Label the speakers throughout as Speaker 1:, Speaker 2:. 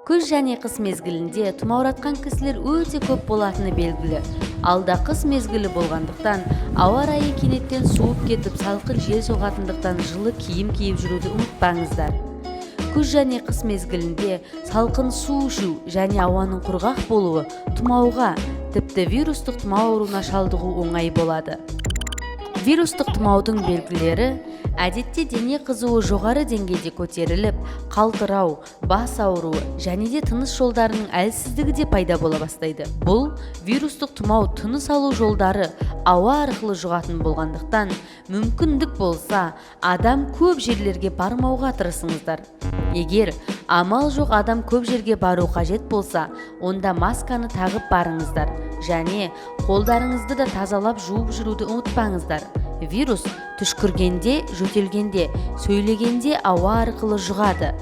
Speaker 1: Күз және қыс мезгілінде тұмауратқан кісілер өте көп болатыны белгілі. Алда қыс мезгілі болғандықтан, ауа райы кенеттен суып кетіп, салқын жел соғатындықтан жылы киім киіп жүруді ұмытпаңыздар. Күз және қыс мезгілінде салқын су ішу және ауаның құрғақ болуы тұмауға, тіпті вирустық тұмау ауруына шалдығу оңай болады. Вирустық тұмаудың белгілері әдетте дене қызуы жоғары деңгейде көтеріліп, қалтырау, бас ауруы және де тыныс жолдарының әлсіздігі де пайда бола бастайды. Бұл вирустық тұмау тыныс алу жолдары ауа арқылы жұғатын болғандықтан, мүмкіндік болса, адам көп жерлерге бармауға тырысыңыздар. Егер амал жоқ адам көп жерге бару қажет болса, онда масканы тағып барыңыздар және қолдарыңызды да тазалап жуып жүруді ұмытпаңыздар. Вирус түшкіргенде, жөтелгенде, сөйлегенде ауа арқылы жұғады.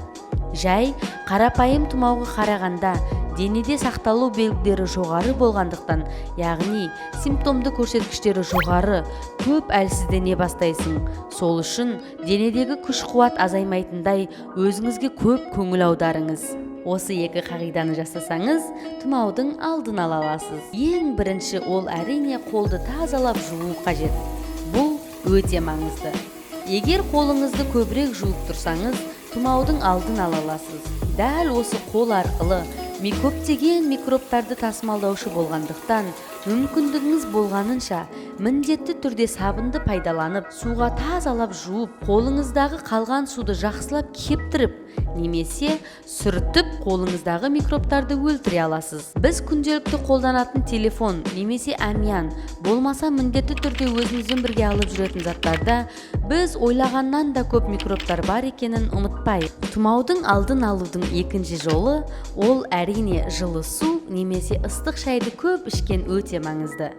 Speaker 1: Жай қарапайым тұмауға қарағанда денеде сақталу белгілері жоғары болғандықтан, яғни симптомды көрсеткіштері жоғары, көп әлсіздене бастайсың. Сол үшін денедегі күш-қуат азаймайтындай өзіңізге көп көңіл аударыңыз. Осы екі қағиданы жасасаңыз, тұмаудың алдын ала аласыз. Ең бірінші ол әрине қолды тазалап жуу қажет. Бұл өте маңызды. Егер қолыңызды көбірек жуып тұрсаңыз, тұмаудың алдын ала аласыз. Дәл осы қол арқылы көптеген микробтарды тасымалдаушы болғандықтан, мүмкіндігіңіз болғанынша міндетті түрде сабынды пайдаланып, суға тазалап жуып, қолыңыздағы қалған суды жақсылап кептіріп, немесе сүртіп қолыңыздағы микробтарды өлтіре аласыз. Біз күнделікті қолданатын телефон немесе әмиян, болмаса міндетті түрде өзіңізбен бірге алып жүретін заттарда біз ойлағаннан да көп микробтар бар екенін ұмытпайық. Тұмаудың алдын алудың екінші жолы ол әрине жылы су немесе ыстық шайды көп ішкен өте маңызды.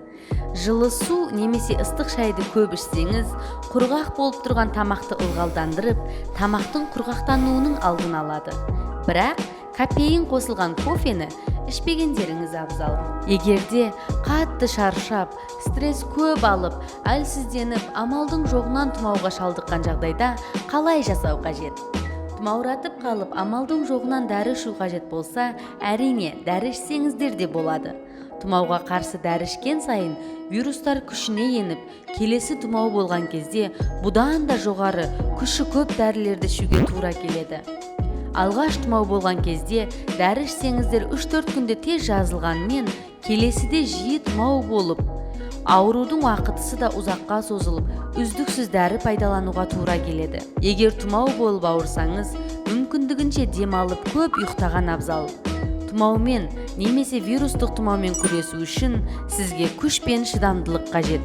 Speaker 1: Жылы су немесе ыстық шайды көп ішсеңіз, құрғақ болып тұрған тамақты ылғалдандырып, тамақтың құрғақтануының алдын алады. Бірақ кофеин қосылған кофені ішпегендеріңіз абзал. Егерде қатты шаршап, стресс көп алып, әлсізденіп, амалдың жоғынан тұмауға шалдыққан жағдайда қалай жасау қажет? Тұмауратып қалып, амалдың жоғынан дәрі ішу қажет болса, әрине дәрі ішсеңіздер де болады. Тұмауға қарсы дәрі ішкен сайын вирустар күшіне еніп, келесі тұмау болған кезде бұдан да жоғары күші көп дәрілерді ішуге тура келеді. Алғаш тұмау болған кезде дәрі ішсеңіздер 3-4 күнде тез жазылғанмен, келесіде жиі тұмау болып, аурудың уақытысы да ұзаққа созылып, үздіксіз дәрі пайдалануға тура келеді. Егер тұмау болып ауырсаңыз, мүмкіндігінше демалып көп ұйықтаған абзал. Тұмаумен немесе вирустық тұмаумен күресу үшін сізге күш пен шыдамдылық қажет.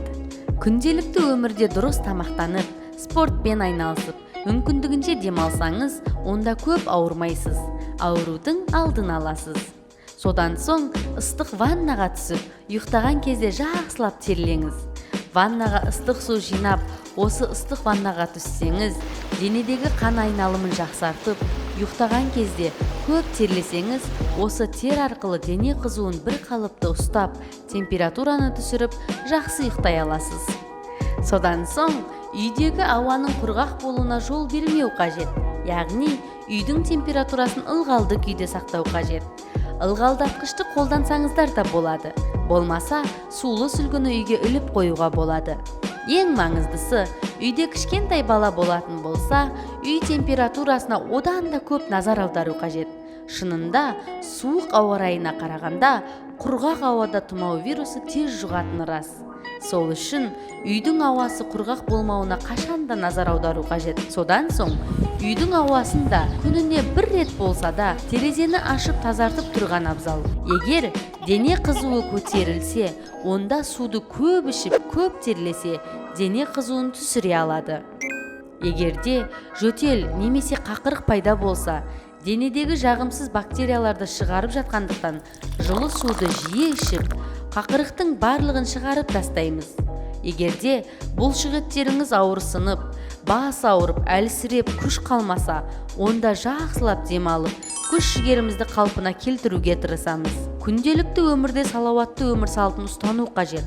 Speaker 1: Күнделікті өмірде дұрыс тамақтанып, спортпен айналысып, мүмкіндігінше демалсаңыз, онда көп ауырмайсыз, аурудың алдын аласыз. Содан соң ыстық ваннаға түсіп, ұйықтаған кезде жақсылап терлеңіз. Ваннаға ыстық су жинап, осы ыстық ваннаға түссеңіз, денедегі қан айналымын жақсартып, ұйықтаған кезде көп терлесеңіз, осы тер арқылы дене қызуын бір қалыпты ұстап, температураны түсіріп, жақсы ұйықтай аласыз. Содан соң үйдегі ауаның құрғақ болуына жол бермеу қажет, яғни үйдің температурасын ылғалды күйде сақтау қажет. Ылғалдатқышты қолдансаңыздар да болады. Болмаса, сулы сүлгіні үйге іліп қоюға болады. Ең маңыздысы, үйде кішкентай бала болатын болса, үй температурасына одан да көп назар аудару қажет. Шынында, суық ауа райына қарағанда, құрғақ ауада тұмау вирусы тез жұғатыны рас. Сол үшін үйдің ауасы құрғақ болмауына қашанда назар аудару қажет. Содан соң үйдің ауасын да күніне бір рет болса да терезені ашып тазартып тұрған абзал. Егер дене қызуы көтерілсе, онда суды көп ішіп, көп терлесе, дене қызуын түсіре алады. Егерде жөтел немесе қақырық пайда болса, денедегі жағымсыз бактерияларды шығарып жатқандықтан, жылы суды жиі ішіп, қақырықтың барлығын шығарып тастаймыз. Егерде бұл шығеттеріңіз ауырсынып, бас ауырып, әлсіреп, күш қалмаса, онда жақсылап демалып, күш-жігерімізді қалпына келтіруге тырысамыз. Күнделікті өмірде салауатты өмір салтын ұстану қажет.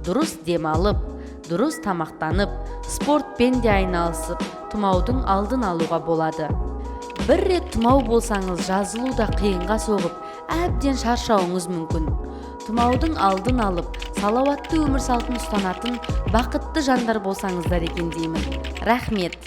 Speaker 1: Дұрыс демалып, дұрыс тамақтанып, спортпен де айналысып, тұмаудың алдын алуға болады. бір рет тұмау болсаңыз жазылу да қиынға соғып, әбден шаршауыңыз мүмкін. Тұмаудың алдын алып, салауатты өмір салтын ұстанатын бақытты жандар болсаңыздар екен деймін. Рахмет.